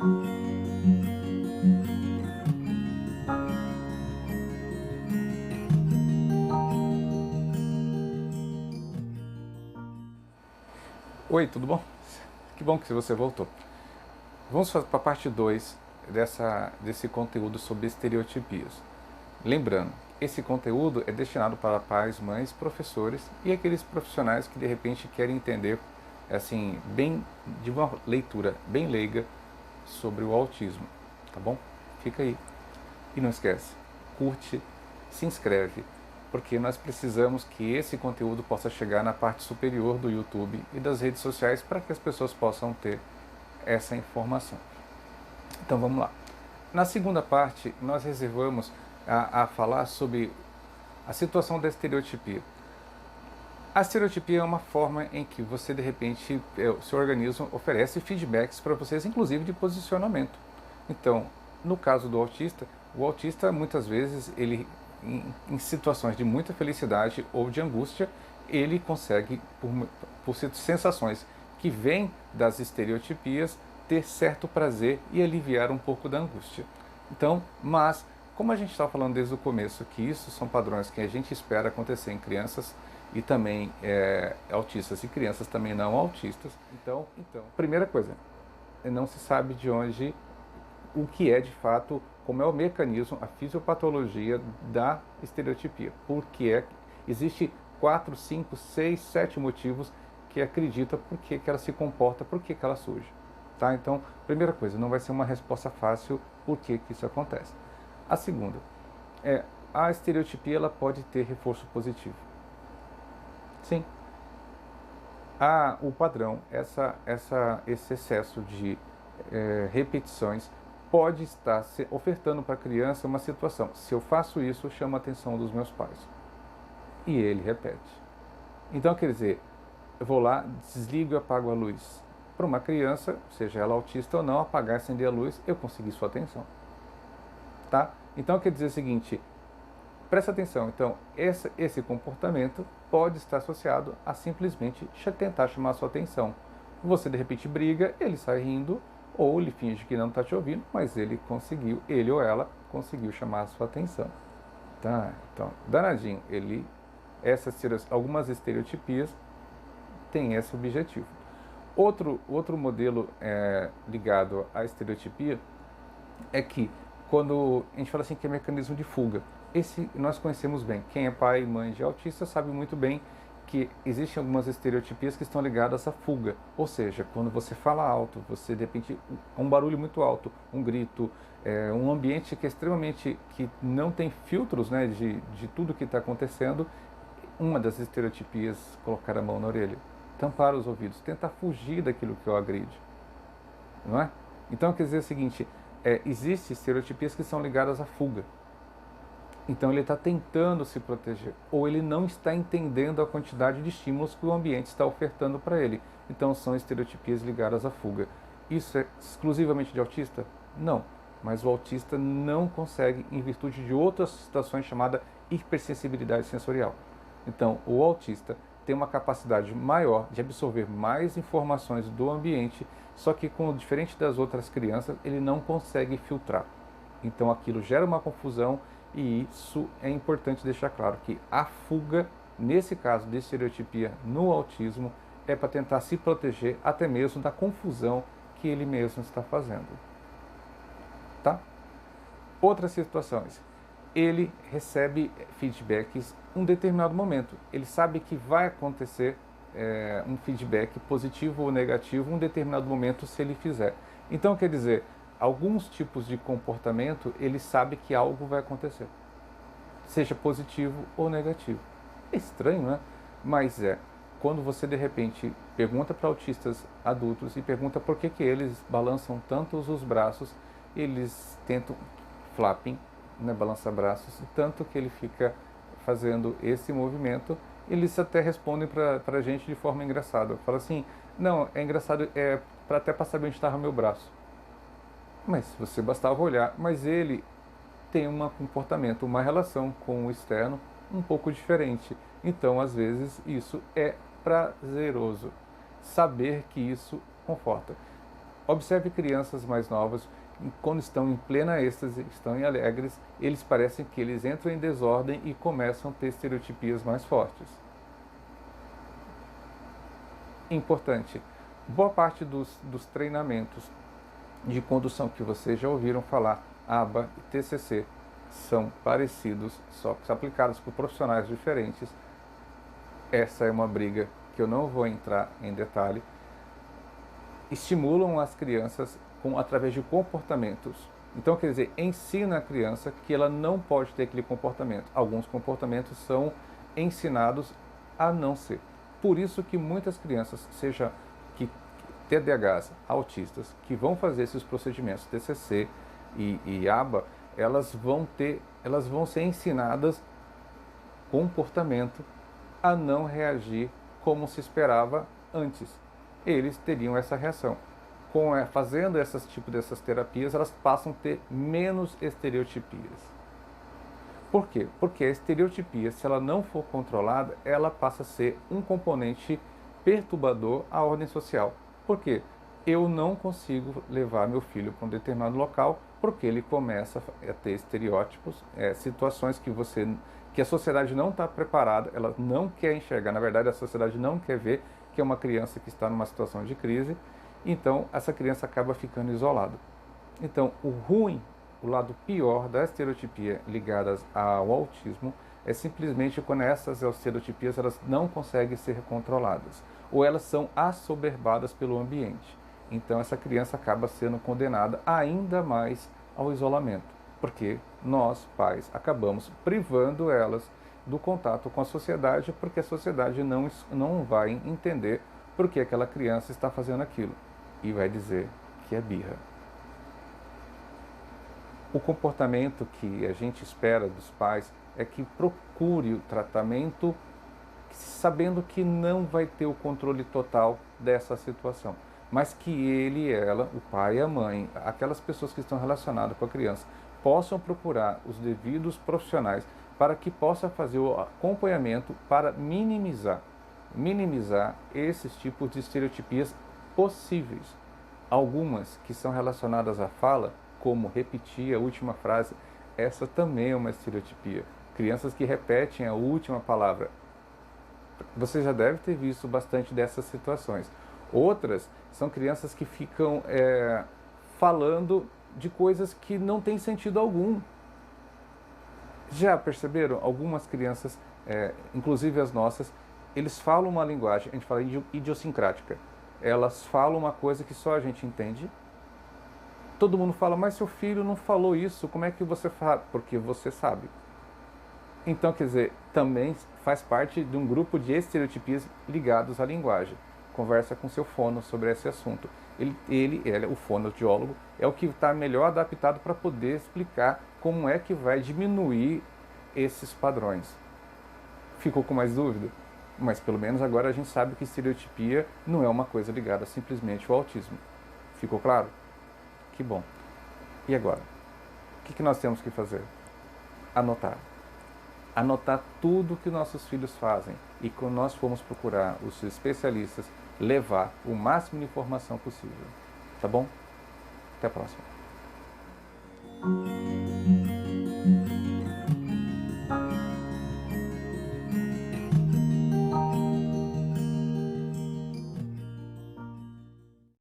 Oi, tudo bom? Que bom que você voltou. Vamos para a parte 2 desse conteúdo sobre estereotipias. Lembrando, esse conteúdo é destinado para pais, mães, professores e aqueles profissionais que de repente querem entender, assim, bem de uma leitura bem leiga sobre o autismo, tá bom? Fica aí. E não esquece, curte, se inscreve, porque nós precisamos que esse conteúdo possa chegar na parte superior do YouTube e das redes sociais para que as pessoas possam ter essa informação. Então vamos lá. Na segunda parte, nós reservamos a falar sobre a situação da estereotipia. A estereotipia é uma forma em que você, de repente, o seu organismo oferece feedbacks para vocês, inclusive de posicionamento. Então, no caso do autista, o autista muitas vezes, ele, em situações de muita felicidade ou de angústia, ele consegue, por sensações que vêm das estereotipias, ter certo prazer e aliviar um pouco da angústia. Então, mas, como a gente está falando desde o começo, que isso são padrões que a gente espera acontecer em crianças e também autistas e crianças também não autistas. Então, primeira coisa, não se sabe de onde, o que é de fato, como é o mecanismo, a fisiopatologia da estereotipia. Porque existe 4, 5, 6, 7 motivos que acredita por que ela se comporta, por que ela surge. Tá? Então, primeira coisa, não vai ser uma resposta fácil por que isso acontece. A segunda, a estereotipia ela pode ter reforço positivo. Sim. O padrão, esse excesso de repetições pode estar ofertando para a criança uma situação. Se eu faço isso, chama a atenção dos meus pais. E ele repete. Então, quer dizer, eu vou lá, desligo e apago a luz. Para uma criança, seja ela autista ou não, apagar e acender a luz, eu consegui sua atenção. Tá? Então, quer dizer o seguinte, presta atenção, então, esse comportamento pode estar associado a simplesmente tentar chamar a sua atenção. Você, de repente, briga, ele sai rindo, ou ele finge que não está te ouvindo, mas ele ou ela conseguiu chamar a sua atenção. Tá? Então, danadinho, algumas estereotipias têm esse objetivo. Outro modelo ligado à estereotipia é que, quando a gente fala assim que é mecanismo de fuga, esse nós conhecemos bem. Quem é pai e mãe de autista sabe muito bem que existem algumas estereotipias que estão ligadas à fuga. Ou seja, quando você fala alto, você de repente, um barulho muito alto, um grito, um ambiente que é extremamente, que não tem filtros, né, de tudo que está acontecendo, uma das estereotipias, colocar a mão na orelha, tampar os ouvidos, tentar fugir daquilo que o agride. Não é? Então, quer dizer o seguinte, existem estereotipias que são ligadas à fuga. Então ele está tentando se proteger, ou ele não está entendendo a quantidade de estímulos que o ambiente está ofertando para ele. Então são estereotipias ligadas à fuga. Isso é exclusivamente de autista? Não, mas o autista não consegue em virtude de outras situações chamada hipersensibilidade sensorial. Então o autista tem uma capacidade maior de absorver mais informações do ambiente, só que diferente das outras crianças, ele não consegue filtrar. Então aquilo gera uma confusão. E isso é importante deixar claro, que a fuga, nesse caso de estereotipia no autismo, é para tentar se proteger até mesmo da confusão que ele mesmo está fazendo. Tá? Outras situações. Ele recebe feedbacks em um determinado momento. Ele sabe que vai acontecer um feedback positivo ou negativo em um determinado momento se ele fizer. Então, quer dizer, alguns tipos de comportamento, ele sabe que algo vai acontecer, seja positivo ou negativo. É estranho, né? Mas quando você de repente pergunta para autistas adultos e pergunta por que eles balançam tanto os braços, eles tentam flapping, né, balançar braços, tanto que ele fica fazendo esse movimento, eles até respondem para a gente de forma engraçada. Fala assim, não, é engraçado, até para saber onde estava meu braço. Mas você bastava olhar, mas ele tem um comportamento, uma relação com o externo um pouco diferente. Então, às vezes, isso é prazeroso. Saber que isso conforta. Observe crianças mais novas, quando estão em plena êxtase, estão em alegres, eles parecem que eles entram em desordem e começam a ter estereotipias mais fortes. Importante, boa parte dos treinamentos de condução que vocês já ouviram falar, ABA e TCC, são parecidos, só que são aplicados por profissionais diferentes. Essa é uma briga que eu não vou entrar em detalhe. Estimulam as crianças através de comportamentos. Então, quer dizer, ensina a criança que ela não pode ter aquele comportamento. Alguns comportamentos são ensinados a não ser. Por isso que muitas crianças, seja que TDAHs, autistas, que vão fazer esses procedimentos TCC e ABA, elas vão ser ensinadas comportamento a não reagir como se esperava antes. Eles teriam essa reação. Fazendo dessas terapias, elas passam a ter menos estereotipias. Por quê? Porque a estereotipia, se ela não for controlada, ela passa a ser um componente perturbador à ordem social. Por quê? Eu não consigo levar meu filho para um determinado local porque ele começa a ter estereótipos, situações que a sociedade não está preparada, ela não quer enxergar. Na verdade, a sociedade não quer ver que é uma criança que está numa situação de crise. Então, essa criança acaba ficando isolada. Então, o ruim, o lado pior da estereotipia ligadas ao autismo é simplesmente quando essas estereotipias elas não conseguem ser controladas ou elas são assoberbadas pelo ambiente. Então, essa criança acaba sendo condenada ainda mais ao isolamento, porque nós, pais, acabamos privando elas do contato com a sociedade, porque a sociedade não vai entender por que aquela criança está fazendo aquilo e vai dizer que é birra. O comportamento que a gente espera dos pais é que procure o tratamento sabendo que não vai ter o controle total dessa situação, mas que ele e ela, o pai e a mãe, aquelas pessoas que estão relacionadas com a criança, possam procurar os devidos profissionais para que possa fazer o acompanhamento para minimizar esses tipos de estereotipias possíveis. Algumas que são relacionadas à fala, como repetir a última frase, essa também é uma estereotipia. Crianças que repetem a última palavra. Você já deve ter visto bastante dessas situações. Outras são crianças que ficam falando de coisas que não têm sentido algum. Já perceberam? Algumas crianças, inclusive as nossas, eles falam uma linguagem, a gente fala idiosincrática. Elas falam uma coisa que só a gente entende. Todo mundo fala, mas seu filho não falou isso, como é que você fala? Porque você sabe. Então, quer dizer, também faz parte de um grupo de estereotipias ligados à linguagem. Conversa com seu fono sobre esse assunto. Ele, o fonoaudiólogo, é o que está melhor adaptado para poder explicar como é que vai diminuir esses padrões. Ficou com mais dúvida? Mas pelo menos agora a gente sabe que estereotipia não é uma coisa ligada simplesmente ao autismo. Ficou claro? Que bom. E agora? O que nós temos que fazer? Anotar. Anotar tudo que nossos filhos fazem e quando nós formos procurar os especialistas, levar o máximo de informação possível. Tá bom? Até a próxima.